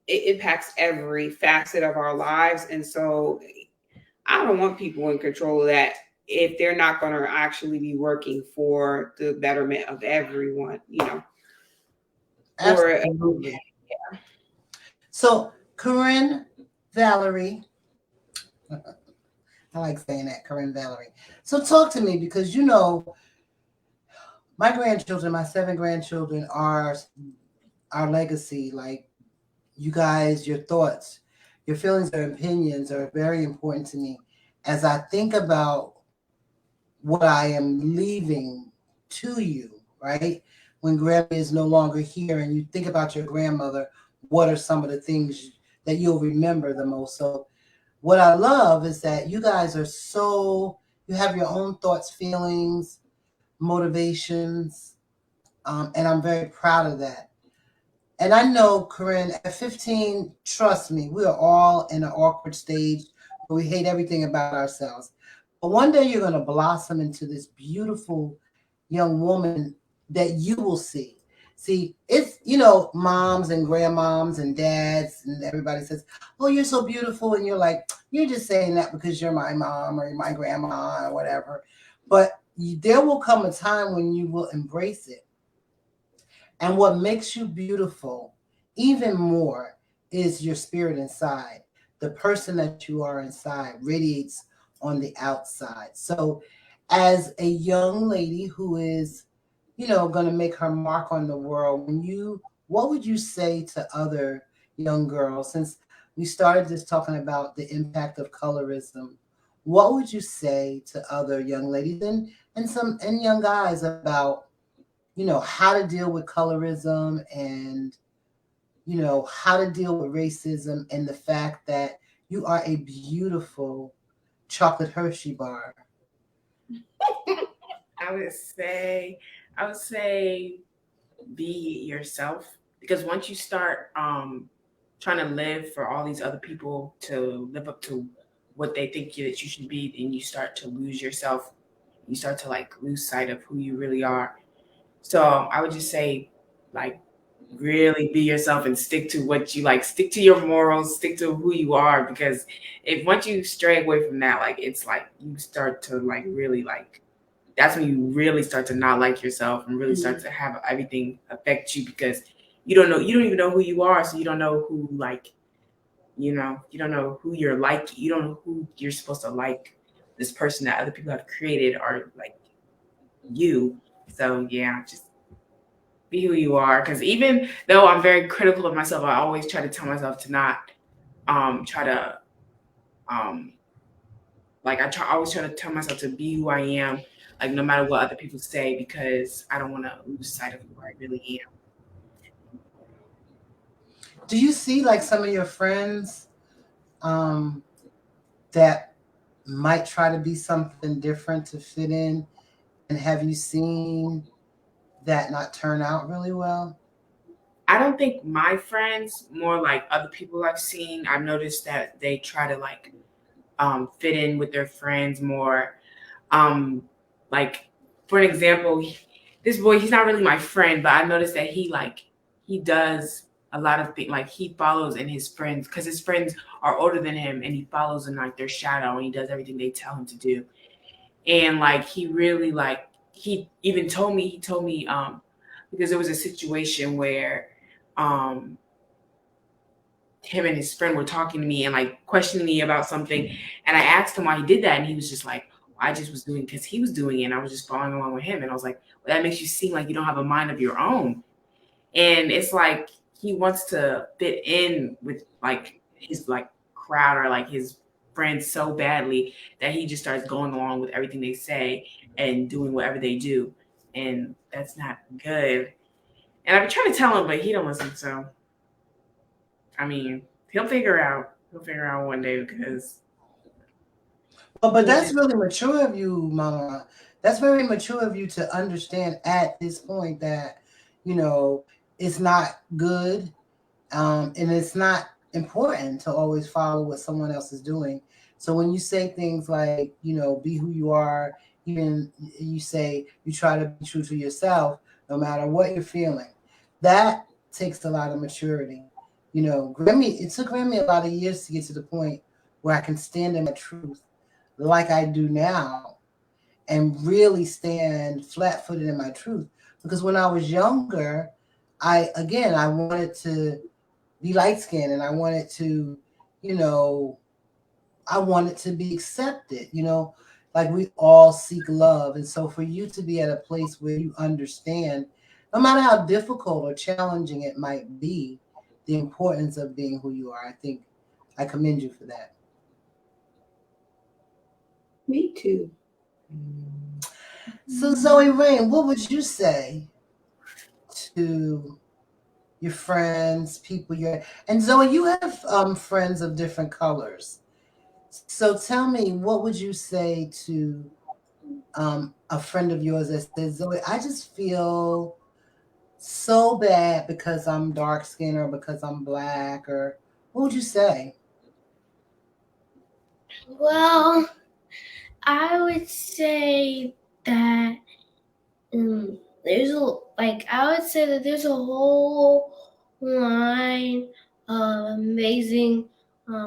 it impacts every facet of our lives. And so I don't want people in control of that if they're not going to actually be working for the betterment of everyone, you know. Absolutely. Yeah. So, Corinne, Valerie, I like saying that, Corinne, Valerie. So, talk to me, because you know, my grandchildren, my 7 grandchildren, are our legacy. Like, you guys, your thoughts, your feelings, or opinions are very important to me as I think about what I am leaving to you, right? When grandma is no longer here and you think about your grandmother, what are some of the things that you'll remember the most? So, what I love is that you guys are you have your own thoughts, feelings, motivations, and I'm very proud of that. And I know, Corinne, at 15, trust me, we are all in an awkward stage where we hate everything about ourselves. But one day you're going to blossom into this beautiful young woman that you will see. See, it's, you know, moms and grandmoms and dads, and everybody says, oh, you're so beautiful. And you're like, you're just saying that because you're my mom or my grandma or whatever. But there will come a time when you will embrace it. And what makes you beautiful even more is your spirit inside. The person that you are inside radiates on the outside. So, as a young lady who is, you know, going to make her mark on the world, what would you say to other young girls? Since we started this talking about the impact of colorism, what would you say to other young ladies and young guys about, you know, how to deal with colorism and, you know, how to deal with racism and the fact that you are a beautiful chocolate Hershey bar? I would say, I would say, be yourself, because once you start trying to live for all these other people to live up to what they think that you should be, then you start to lose yourself. You start to like lose sight of who you really are. So I would just say, like, really be yourself and stick to what you like. Stick to your morals. Stick to who you are, because if once you stray away from that, like it's like you start to like really like that's when you really start to not like yourself and really start to have everything affect you, because you don't even know who you are, so you don't know who like you don't know who you're like, you don't know who you're supposed to like, this person that other people have created are like you. So yeah, just be who you are, because even though I'm very critical of myself, I always try to tell myself to not try to um I always try to tell myself to be who I am, like no matter what other people say, because I don't want to lose sight of who I really am. Do you see like some of your friends um, that might try to be something different to fit in? And have you seen that not turn out really well? I don't think my friends, more like other people I've seen, I've noticed that they try to like fit in with their friends more. Um, like for an example, this boy, he's not really my friend, but I noticed that he does a lot of things. Like he follows in his friends, because his friends are older than him, and he follows in like their shadow, and he does everything they tell him to do. And like he really like he even told me because there was a situation where um him and his friend were talking to me and like questioning me about something, and I asked him why he did that, and he was just like, well, I just was doing because he was doing it, and I was just following along with him. And I was like, well, that makes you seem like you don't have a mind of your own. And it's like he wants to fit in with like his like crowd or like his friends so badly that he just starts going along with everything they say and doing whatever they do, and that's not good. And I've been trying to tell him, but he don't listen. So I mean, he'll figure out one day, because Well, but he that's just really mature of you, Mama. That's very mature of you to understand at this point that, you know, it's not good, and it's not important to always follow what someone else is doing. So when you say things like, be who you are, even you say you try to be true to yourself, no matter what you're feeling, that takes a lot of maturity. Grammy, it took Grammy a lot of years to get to the point where I can stand in my truth like I do now and really stand flat footed in my truth. Because when I was younger, I wanted to be light skinned and I wanted to, you know, I wanted to be accepted, like we all seek love. And so for you to be at a place where you understand, no matter how difficult or challenging it might be, the importance of being who you are, I think I commend you for that. Me too. So Zoe Rain, what would you say to your friends, people you're and Zoe, you have friends of different colors. So tell me, what would you say to a friend of yours that says, Zoe, I just feel so bad because I'm dark skinned or because I'm black, or what would you say? Well, I would say that there's a like I would say that there's a whole line of amazing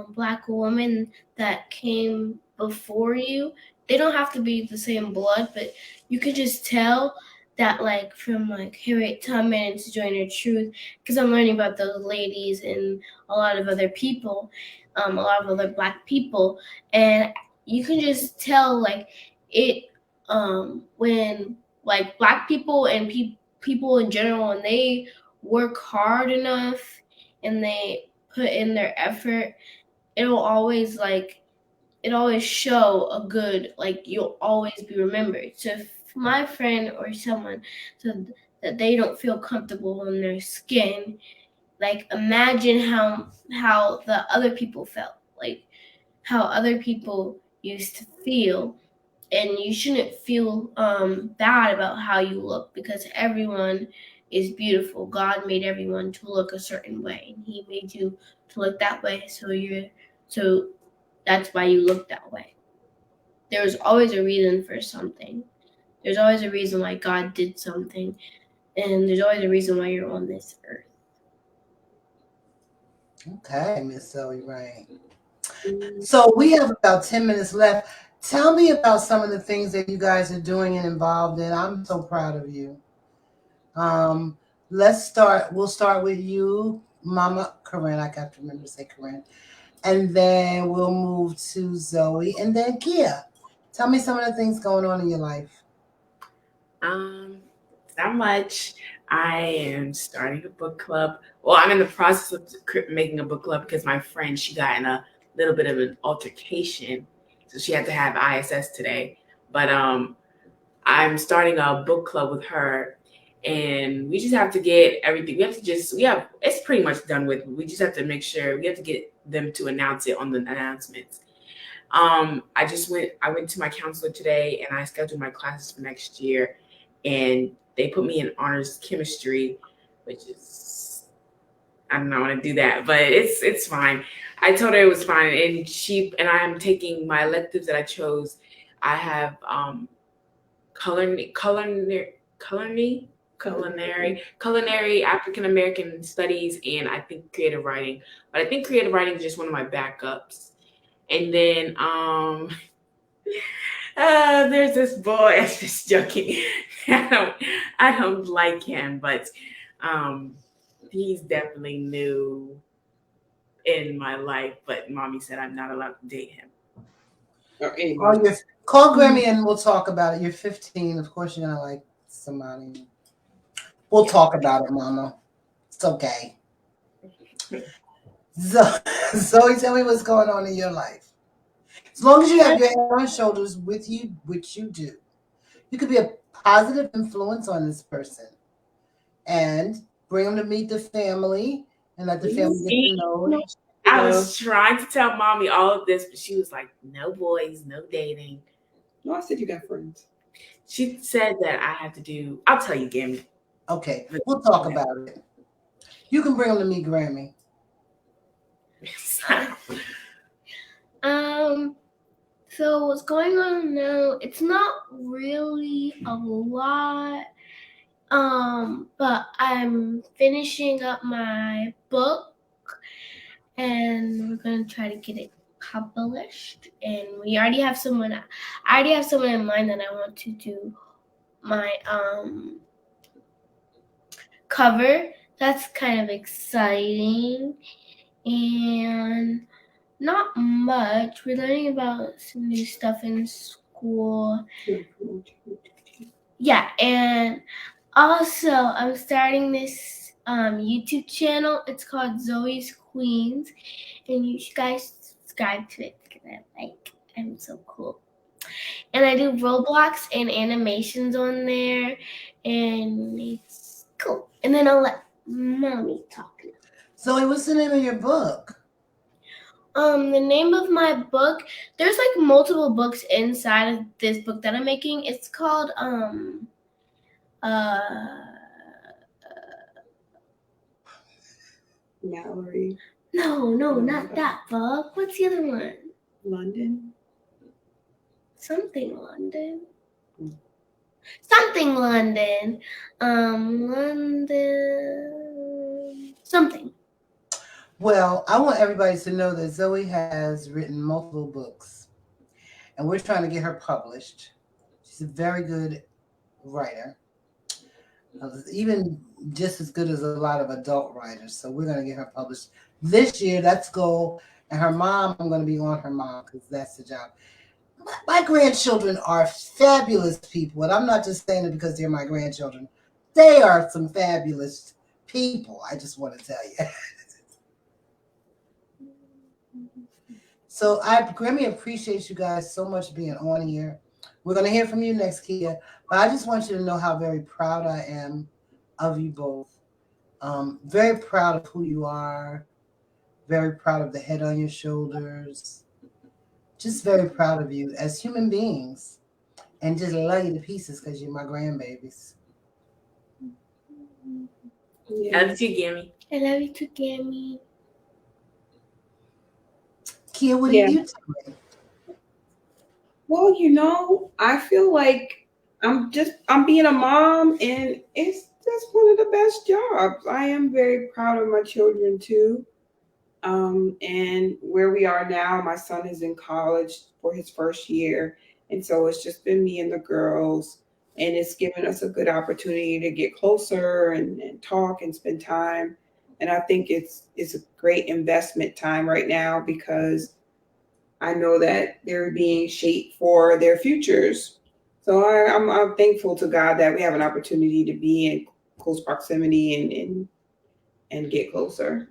black women that came before you. They don't have to be the same blood, but you could just tell that like from like Harriet Tubman to Joyner Truth, because I'm learning about those ladies and a lot of other people, a lot of other black people, and you can just tell like it when like black people and people in general, and they work hard enough and they put in their effort, it'll always like it always show a good, like you'll always be remembered. So if my friend or someone so that they don't feel comfortable in their skin, like imagine how the other people felt, like how other people, used to feel. And you shouldn't feel bad about how you look, because everyone is beautiful. God made everyone to look a certain way, and He made you to look that way. So that's why you look that way. There's always a reason for something. There's always a reason why God did something, and there's always a reason why you're on this earth. Okay, Miss Zoe, right. So we have about 10 minutes left. Tell me about some of the things that you guys are doing and involved in. I'm so proud of you. Um, let's start. We'll start with you, Mama Corinne. I got to remember to say Corinne. And then we'll move to Zoe and then Kia. Tell me some of the things going on in your life. Um, Not much. I am starting a book club. Well, I'm in the process of making a book club because my friend, she got in a little bit of an altercation, so she had to have ISS today. But I'm starting a book club with her, and we just have to get everything. It's pretty much done with. We just have to make sure we have to get them to announce it on the announcements. I went to my counselor today and I scheduled my classes for next year, and they put me in honors chemistry, which is, I don't know, I want to do that, but it's fine. I told her it was fine, and I'm taking my electives that I chose. I have culinary African American studies, and I think creative writing. But I think creative writing is just one of my backups. And then there's this boy. I'm just joking. I don't like him, but he's definitely new in my life. But mommy said I'm not allowed to date him. Or anyone. Call Grammy and we'll talk about it. You're 15. Of course, you're gonna like somebody. We'll talk about it, Mama. It's okay. Zoe, tell me what's going on in your life. As long as you have your head on shoulders with you, which you do, you could be a positive influence on this person and bring them to meet the family and let the family get to know. I was trying to tell mommy all of this, but she was like, "No boys, no dating." No, I said you got friends. She said that I have to do. I'll tell you, Grammy. Okay, we'll talk about it. You can bring them to meet Grammy. So what's going on now? It's not really a lot. But I'm finishing up my book, and we're gonna try to get it published. And I already have someone in mind that I want to do my cover. That's kind of exciting, and not much. We're learning about some new stuff in school. Yeah, and also I'm starting this YouTube channel. It's called Zoe's Queens, and you guys subscribe to it because I'm so cool. And I do Roblox and animations on there, and it's cool. And then I'll let mommy talk now. Zoe, what's the name of your book? The name of my book, there's like multiple books inside of this book that I'm making. It's called Valerie. No, not that book. What's the other one? London. Something London. Something London. London. Something. Well, I want everybody to know that Zoe has written multiple books, and we're trying to get her published. She's a very good writer, even just as good as a lot of adult writers. So we're going to get her published this year. That's goal. And her mom, I'm going to be on her mom because that's the job. My grandchildren are fabulous people, and I'm not just saying it because they're my grandchildren. They are some fabulous people. I just want to tell you. So Grammy appreciates you guys so much being on here. We're going to hear from you next, Kia. But I just want you to know how very proud I am of you both. Very proud of who you are. Very proud of the head on your shoulders. just very proud of you as human beings, and just love you to pieces because you're my grandbabies. Love you, Gammy. I love you too, Gammy. Kia, what do Yeah. you tell me? Well, I feel like I'm being a mom, and it's just one of the best jobs. I am very proud of my children too. And where we are now, my son is in college for his first year, and so it's just been me and the girls, and it's given us a good opportunity to get closer and talk and spend time. And I think it's a great investment time right now because I know that they're being shaped for their futures. So I'm thankful to God that we have an opportunity to be in close proximity and get closer.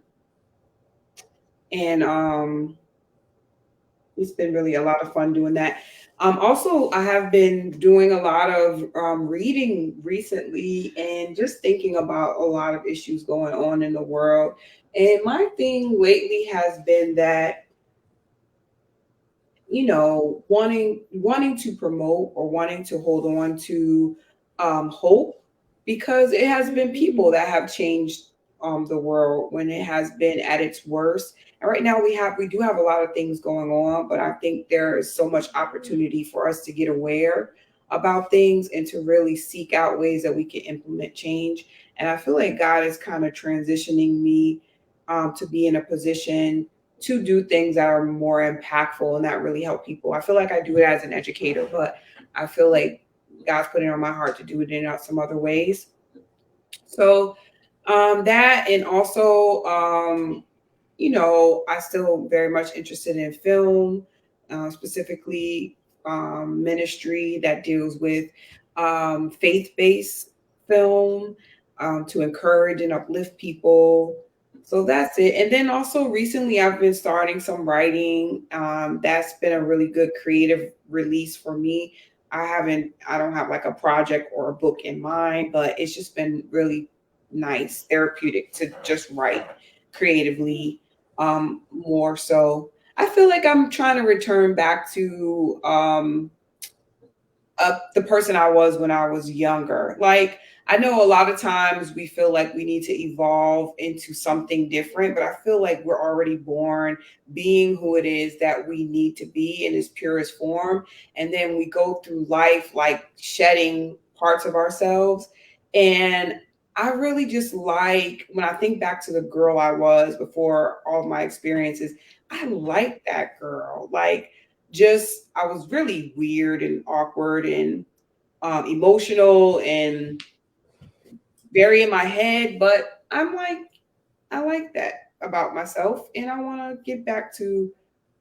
And it's been really a lot of fun doing that. Also, I have been doing a lot of reading recently and just thinking about a lot of issues going on in the world. And my thing lately has been that wanting to promote or wanting to hold on to hope, because it has been people that have changed the world when it has been at its worst. And right now we do have a lot of things going on, but I think there is so much opportunity for us to get aware about things and to really seek out ways that we can implement change. And I feel like God is kind of transitioning me to be in a position to do things that are more impactful and that really help people. I feel like I do it as an educator, but I feel like God's put it on my heart to do it in some other ways. So that, and also I still very much interested in film, specifically ministry that deals with faith-based film, to encourage and uplift people. So that's it. And then also recently, I've been starting some writing. That's been a really good creative release for me. I don't have like a project or a book in mind, but it's just been really nice, therapeutic to just write creatively, more so. I feel like I'm trying to return back to the person I was when I was younger. Like, I know a lot of times we feel like we need to evolve into something different, but I feel like we're already born being who it is that we need to be in its purest form. And then we go through life like shedding parts of ourselves. And I really just like, when I think back to the girl I was before all of my experiences, I like that girl. Like, just, I was really weird and awkward and emotional and very in my head, but I'm like, I like that about myself, and I want to get back to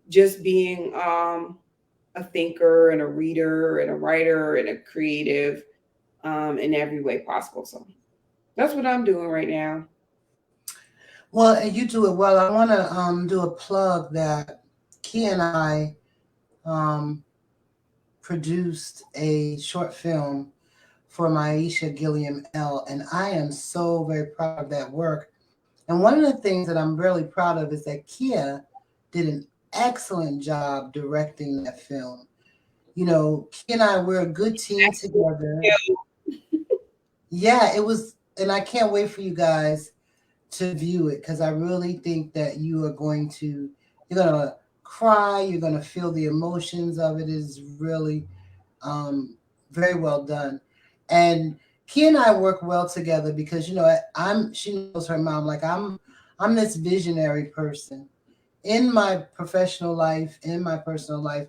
just being a thinker and a reader and a writer and a creative, in every way possible. So that's what I'm doing right now. Well, and you do it well. I want to do a plug that Kia and I um, produced a short film for Maisha Gilliam L. And I am so very proud of that work. And one of the things that I'm really proud of is that Kia did an excellent job directing that film. You know, Kia and I, we're a good team together. Yeah, it was, and I can't wait for you guys to view it because I really think that you are going to, you're gonna cry, you're gonna feel the emotions of it. Is really um, very well done. And Key and I work well together because she knows her mom, like I'm this visionary person in my professional life, in my personal life.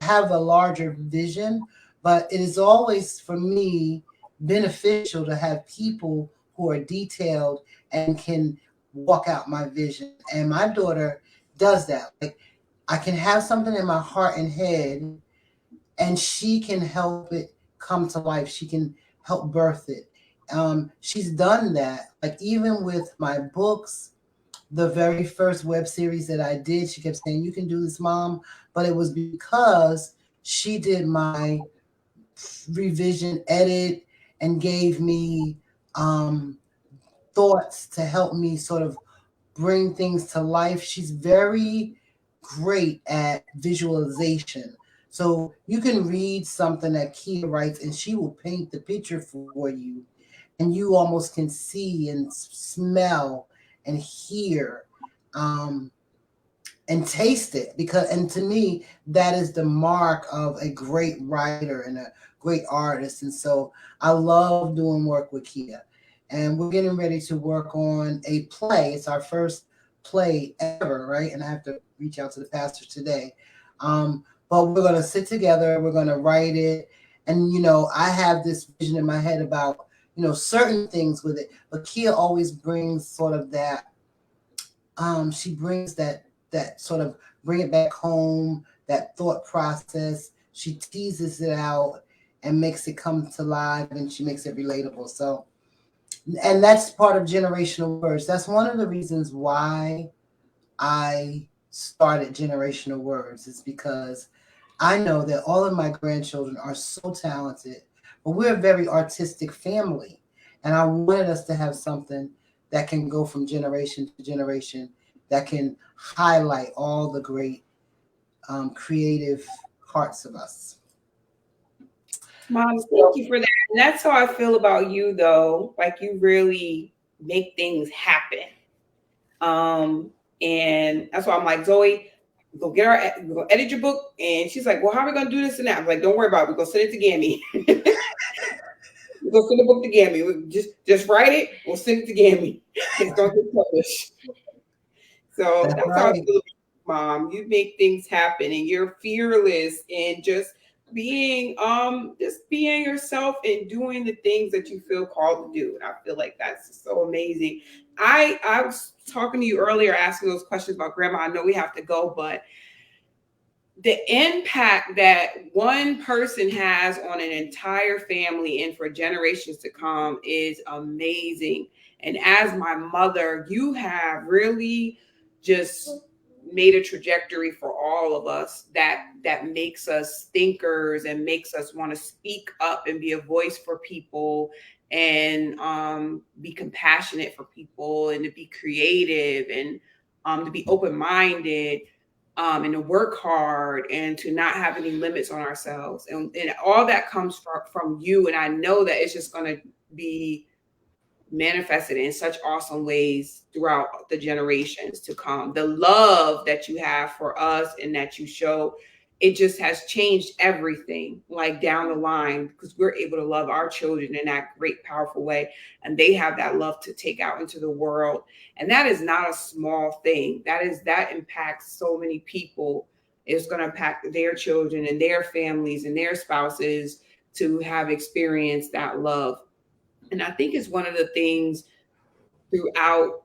I have a larger vision, but it is always for me beneficial to have people who are detailed and can walk out my vision. And my daughter does that. Like, I can have something in my heart and head, and she can help it come to life. She can help birth it. She's done that. Like, even with my books, the very first web series that I did, she kept saying, "You can do this, mom." But it was because she did my revision edit and gave me thoughts to help me sort of bring things to life. She's very great at visualization. So you can read something that Kia writes, and she will paint the picture for you, and you almost can see and smell and hear. Um, and taste it, because and to me that is the mark of a great writer and a great artist. And so I love doing work with Kia, and we're getting ready to work on a play. It's our first play ever, right? And I have to reach out to the pastor today. But we're going to sit together, we're going to write it, and I have this vision in my head about certain things with it, but Kia always brings sort of that. She brings that sort of bring it back home, that thought process. She teases it out and makes it come to life, and she makes it relatable. So, and that's part of generational words. That's one of the reasons why I started generational words, is because I know that all of my grandchildren are so talented, but we're a very artistic family. And I wanted us to have something that can go from generation to generation, that can highlight all the great creative parts of us. Mom, thank So, you for that. And that's how I feel about you, though. Like you really make things happen. Um, and that's why I'm like, Zoe, go edit your book. And she's like, well, how are we gonna do this and that? I'm like, don't worry about it. We're gonna send it to Gammy. We're gonna send the book to Gammy. Just write it. We'll send it to Gammy. It's gonna get published. So that's that's how I right. feel, Mom. You make things happen, and you're fearless and just being yourself and doing the things that you feel called to do. And I feel like that's so amazing. I was talking to you earlier, asking those questions about grandma. I know we have to go, but the impact that one person has on an entire family and for generations to come is amazing. And as my mother, you have really just made a trajectory for all of us that makes us thinkers and makes us want to speak up and be a voice for people, and be compassionate for people, and to be creative, and to be open-minded, and to work hard, and to not have any limits on ourselves. And all that comes from you. And I know that it's just going to be manifested in such awesome ways throughout the generations to come. The love that you have for us and that you show, it just has changed everything, like down the line, because we're able to love our children in that great, powerful way. And they have that love to take out into the world. And that is not a small thing. That impacts so many people. It's going to impact their children and their families and their spouses to have experienced that love. And I think it's one of the things throughout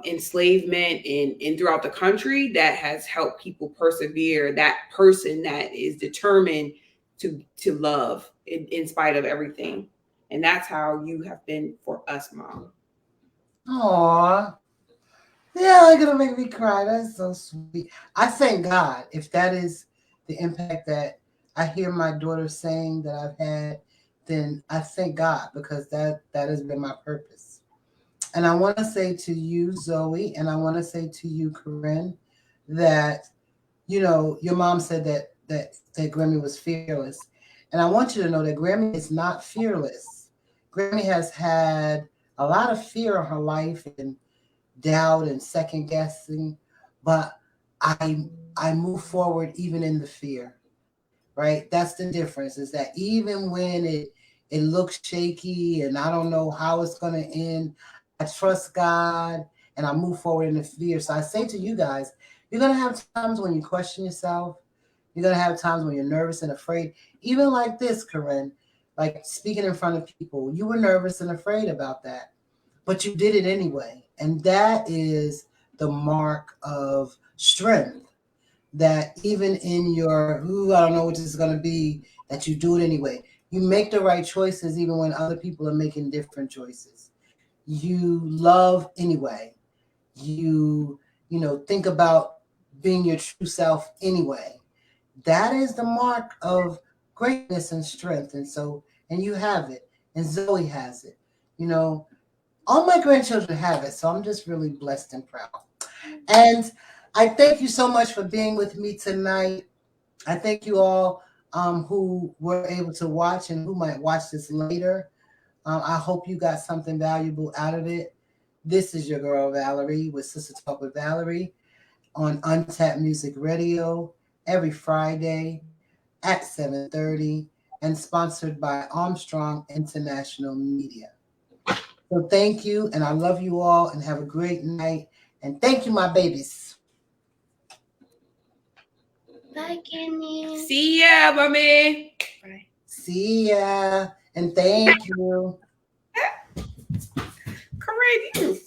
enslavement and throughout the country that has helped people persevere. That person that is determined to love in spite of everything. And that's how you have been for us, Mom. Aw, yeah, you're gonna make me cry. That's so sweet. I thank God if that is the impact that I hear my daughter saying that I've had, then I thank God, because that has been my purpose. And I want to say to you, Zoe, and I want to say to you, Corinne, that your mom said that Grammy was fearless, and I want you to know that Grammy is not fearless. Grammy has had a lot of fear in her life, and doubt and second guessing, but I I move forward even in the fear, right? That's the difference, is that even when it looks shaky and I don't know how it's going to end, I trust God and I move forward in the fear. So I say to you guys, you're going to have times when you question yourself. You're going to have times when you're nervous and afraid. Even like this, Corinne, like speaking in front of people, you were nervous and afraid about that, but you did it anyway. And that is the mark of strength, that even in your, ooh, I don't know what this is going to be, that you do it anyway. You make the right choices even when other people are making different choices. You love anyway. Think about being your true self anyway. That is the mark of greatness and strength. And you have it. And Zoe has it. You know, all my grandchildren have it. So I'm just really blessed and proud. And I thank you so much for being with me tonight. I thank you all who were able to watch and who might watch this later. I hope you got something valuable out of it. This is your girl Valerie with Sister Talk with Valerie on Untapped Music Radio every Friday at 7:30 and sponsored by Armstrong International Media. So thank you, and I love you all, and have a great night. And thank you, my babies. Bye, Kenny. See ya, mommy. Bye. See ya, and thank you. Crazy.